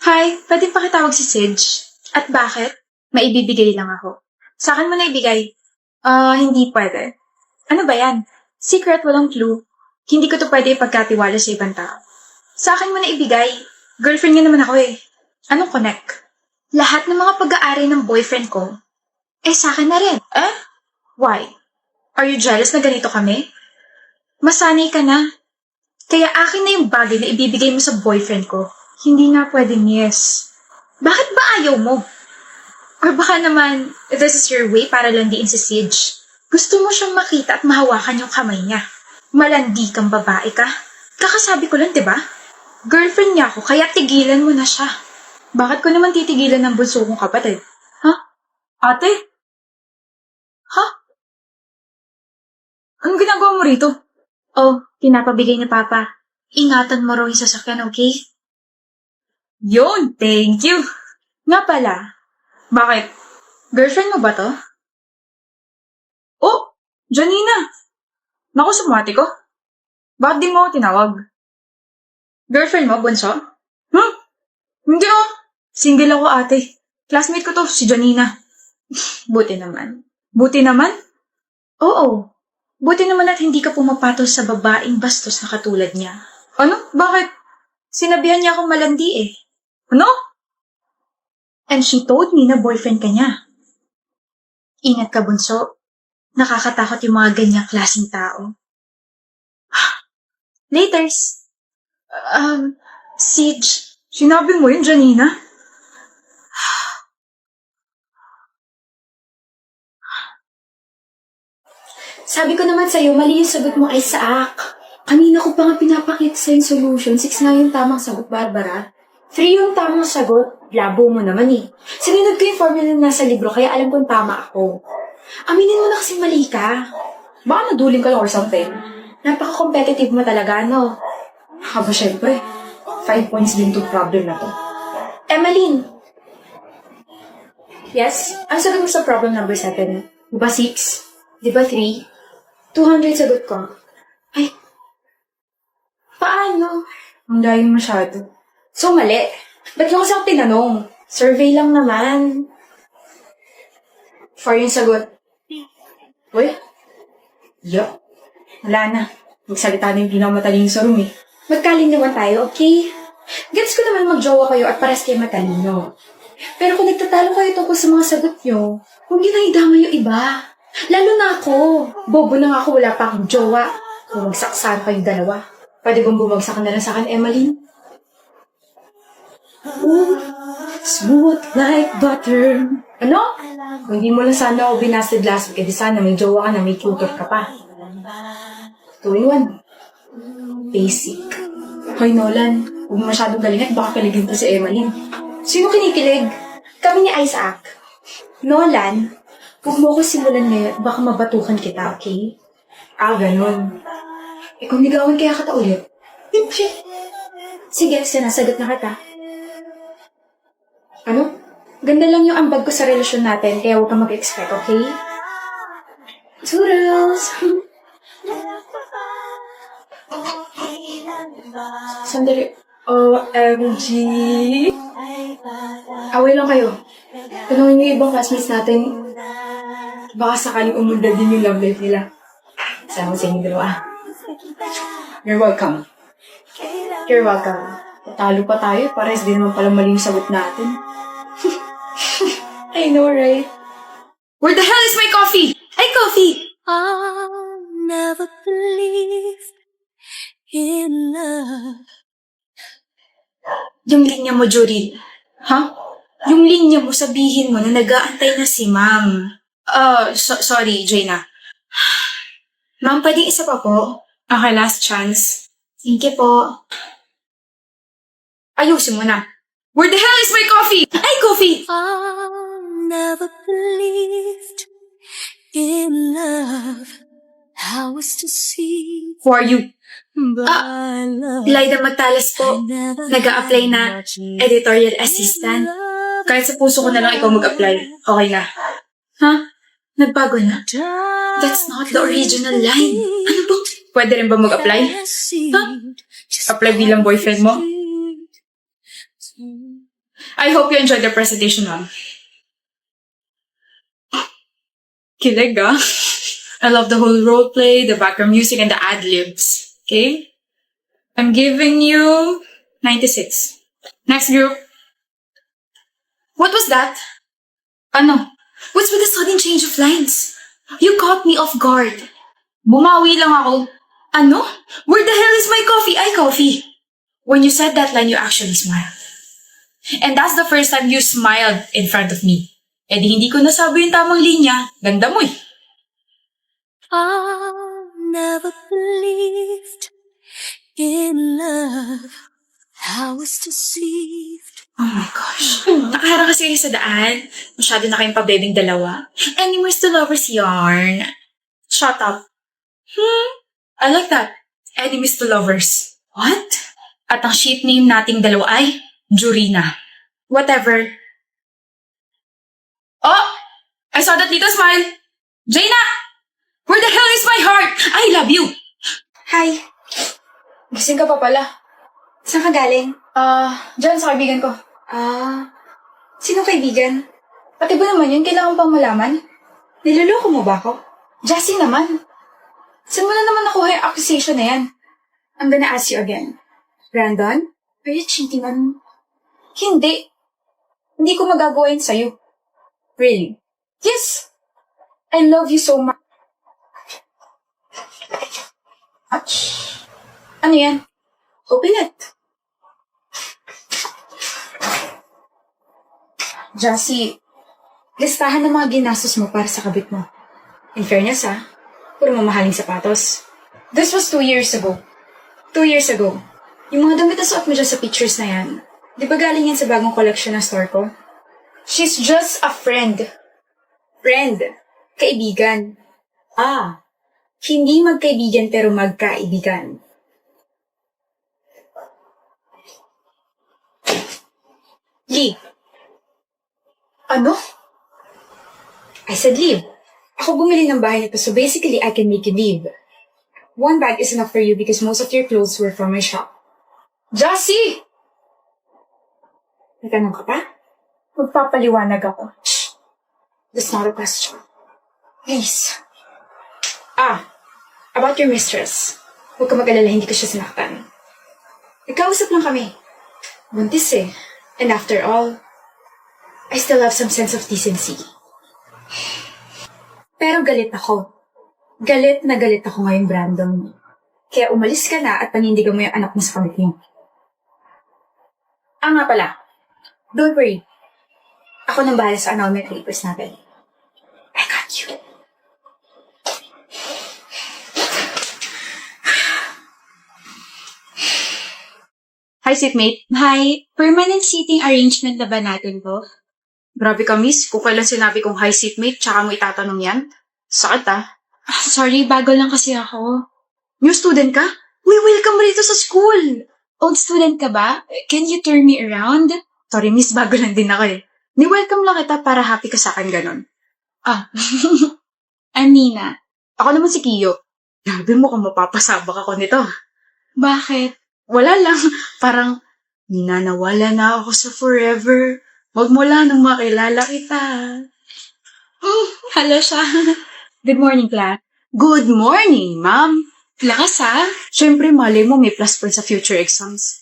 Hi, pwede pakitawag si Sidge? At bakit? Maibibigay lang ako. Sa akin mo na ibigay. Hindi pwede. Ano ba yan? Secret, walang clue. Hindi ko to pwede ipagkatiwala sa ibang tao. Sa akin mo na ibigay. Girlfriend nga naman ako eh. Anong connect? Lahat ng mga pag-aari ng boyfriend ko, sa akin na rin. Why? Are you jealous na ganito kami? Masanay ka na. Kaya akin na yung bagay na ibibigay mo sa boyfriend ko. Hindi nga pwedeng yes. Bakit ba ayaw mo? Or baka naman, this is your way para landiin si Sidge. Gusto mo siyang makita at mahawakan yung kamay niya. Malandi kang babae ka. Kakasabi ko lang, diba? Girlfriend niya ako, kaya tigilan mo na siya. Bakit ko naman titigilan ng bunso kong kapatid? Ha? Ate? Ha? Anong ginagawa mo rito? Oh, pinapabigay ni Papa. Ingatan mo raw yung sasakyan, okay? Yun, thank you. Nga pala, bakit? Girlfriend mo ba to? Oh, Janina! Naku, sumati ko. Bakit di mo ako tinawag? Girlfriend mo, bunso? Hindi oh. Single ako ate. Classmate ko to, si Janina. Buti naman. Buti naman? Oo. Buti naman at hindi ka pumapatol sa babaeng bastos na katulad niya. Ano? Bakit? Sinabihan niya akong malandi eh. Ano? And she told me na boyfriend ka niya. Ingat ka, bunso. Nakakatakot yung mga ganyang klaseng tao. Laters. Siege. Sinabi mo yun, Janina? Sabi ko naman sa'yo, mali yung sagot mo, Isaac. Kanina ko pa nga pinapakita sa'yo yung solution. 6 nga yung tamang sagot, Barbara. 3 yung tamang sagot. Labo mo naman eh. Sinunod ko yung formula na nasa libro, kaya alam kong tama ako. Aminin mo na kasi mali ka. Baka naduling ka lang or something. Napaka-competitive mo talaga, no? Haba, syempre. 5 points din to problem na to. Emmeline! Yes? Ang sagot mo sa problem number 7? Di ba 6? Di ba 3? 200 sagot ko. Ay, paano? Ang layo masyado. So, mali. Ba't yung kasi ako tinanong? Survey lang naman. 4 yung sagot. Uy? Yeah. Wala na. Magsalita na yung pinakamataling sa room eh. Magkalinawan tayo, okay? Gets ko naman mag-jowa kayo at pares kayo matalino. Pero kung nagtatalo kayo tungkol sa mga sagot nyo, huwag nyo na idama yung iba. Lalo na ako. Bobo na nga ako, wala pa akong jowa. Bumagsak saan kayong dalawa. Pwede bang bumagsak na lang sa akin, Emmeline? Ooh, smooth like butter. Ano? Kung hindi mo lang sana ako binasted last week, edi sana may jowa ka na, may tutor ka pa. 2 in 1. Basic. Hoy, Nolan, huwag mo masyadong galing at baka kiligin to si Emmeline. Sino kinikilig? Kami ni Isaac. Nolan, huwag mo ko simulan ngayon, baka mabatukan kita, okay? Ganun. Kung ligawan kaya kita ulit? Sige, sinasagot na kita. Ano? Ganda lang yung ambag ko sa relasyon natin, kaya huwag kang mag-expect, okay? Toodles! Sandali. OMG! Away lang kayo. Tanungin yung ibang classmates natin. Baka sakaling umunda din yung love life nila. Sama sa inyo dalawa. You're welcome. You're welcome. Talo pa tayo. Pares din naman pala mali yung sagot natin. I know, right? Where the hell is my coffee? Ay, coffee! I never believed in love. Yung linya mo, Juril. Ha? Yung linya mo, sabihin mo na nag-aantay na si Ma'am. Sorry, Jaina. Ma'am, pwedeng isa pa po? Okay, last chance. Thank you po. Ayusin mo na. Where the hell is my coffee? Ay, coffee! I never believed in love. I was deceived Who are you? by love. Lyda Magtalas po. Nag-a-apply na editorial assistant. Kahit sa puso ko na lang ikaw mag-apply. Okay na. Ha? Nagbago na? That's not the original line. Ano ba? Pwede rin ba mag-apply? Ha? Apply bilang boyfriend mo? I hope you enjoyed the presentation, ma'am. Kilig, ah. I love the whole role play, the background music, and the ad-libs. Okay? I'm giving you 96. Next group. What was that? Ano? What's with the sudden change of lines? You caught me off guard. Bumawi lang ako. Ano? Where the hell is my coffee? Ay, coffee. When you said that line, you actually smiled. And that's the first time you smiled in front of me. Eh di hindi ko nasabi yung tamang linya. Ganda mo eh. I never believed in love. I was deceived. Oh my gosh. Nakaharang kasi kayo sa daan. Masyado na kayong pabebing dalawa. Enemies to lovers yarn. Shut up. I like that. Enemies to lovers. What? At ang ship name nating dalawa ay Jurina. Whatever. Oh! I saw that little smile. Jaina! Where the hell is my heart? I love you. Hi. Gising ka pa pala. Saan ka galing? Diyan sa kaibigan ko. Sino kaibigan? Pati ba naman yun? Kailangan pang malaman? Niloloko mo ba ako? Jessie naman. Saan mo na naman nakuha yung accusation na yan? I'm gonna ask you again. Brandon? Are you cheating on me? Hindi. Hindi ko magagawa yun sa'yo. Really? Yes! I love you so much. Ano yan? Open it. Jassy, listahan ng mga ginastos mo para sa kabit mo. In fairness, puro mamahaling sapatos. This was 2 years ago. 2 years ago. Yung mga damit na suot mo dyan sa pictures na yan, di ba galing yan sa bagong collection ng store ko? She's just a friend. Friend. Kaibigan. Hindi magkaibigan pero magkaibigan. Leave. Ano? I said leave. Ako bumili ng bahay nito, so basically I can make you leave. 1 bag is enough for you because most of your clothes were from my shop. Jassy! Nagtanong ka pa? Magpapaliwanag ako. Shh! That's not a question. Please. About your mistress. Huwag ka mag-alala, hindi ko siya sinaktan. Nagkausap lang kami. Buntis eh. And after all, I still have some sense of decency. Pero galit ako. Galit na galit ako ngayon, Brandon. Kaya umalis ka na at panindigan mo yung anak mo sa kamit mo. Nga pala. Don't worry. Ako nang bahala sa annulment papers natin. I got you. Hi, seatmate. Hi, permanent seating arrangement na ba natin to? Grabe ka, miss. Kung kailan sinabi kong hi, seatmate, tsaka mo itatanong yan. Sakit, Sorry, bago lang kasi ako. New student ka? Uy, welcome rito sa school. Old student ka ba? Can you turn me around? Sorry, miss. Bago lang din ako eh. Ni-welcome lang kita para happy ka sa akin ganon. I'm Nina. Ako naman si Kiyo. Grabe mo kung mapapasabak ako nito. Bakit? Wala lang. Parang, ninanawala na ako sa forever. Wag mo lang nang makilala kita. Hello siya. Good morning, class. Good morning, ma'am. Lakas Siyempre, malay mo may plus point sa future exams.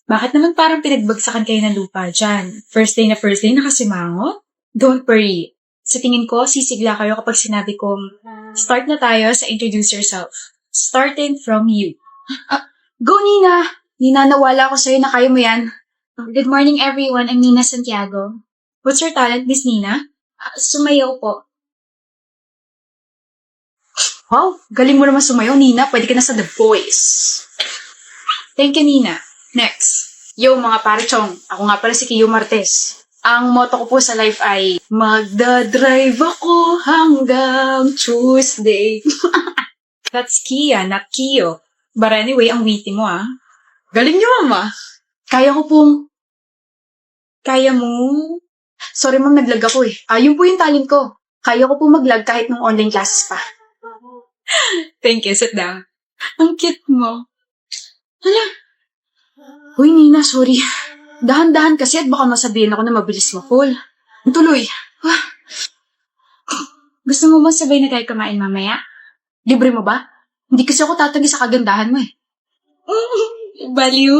Bakit naman parang pinagbagsakan kayo ng lupa dyan? First day nakasimango? Don't worry. Sa tingin ko, sisigla kayo kapag sinabi kong, start na tayo sa introduce yourself. Starting from you. Go, Nina! Ninanawala ako sa'yo na kaya mo yan. Good morning, everyone. I'm Nina Santiago. What's your talent, Miss Nina? Sumayaw po. Wow, galing mo naman sumayaw, Nina. Pwede ka na sa The Voice. Thank you, Nina. Next. Yo, mga pare-chong. Ako nga pala si Kiyo Martes. Ang motto ko po sa life ay, magdadrive ako hanggang Tuesday. That's Kia, not Kiyo. But anyway, ang witty mo, Galing niyo, mama. Kaya mo? Sorry, ma'am, naglag ako eh. Yun po yung talent ko. Kaya ko po maglag kahit nung online classes pa. Thank you, sit down. Ang cute mo. Uy, Nina, sorry. Dahan-dahan kasi at baka masabihin ako na mabilis ma-fall. Tuloy. Gusto mo bang sabay na tayo kumain mamaya? Libre mo ba? Hindi kasi ako tatanggi sa kagandahan mo eh. Baliw.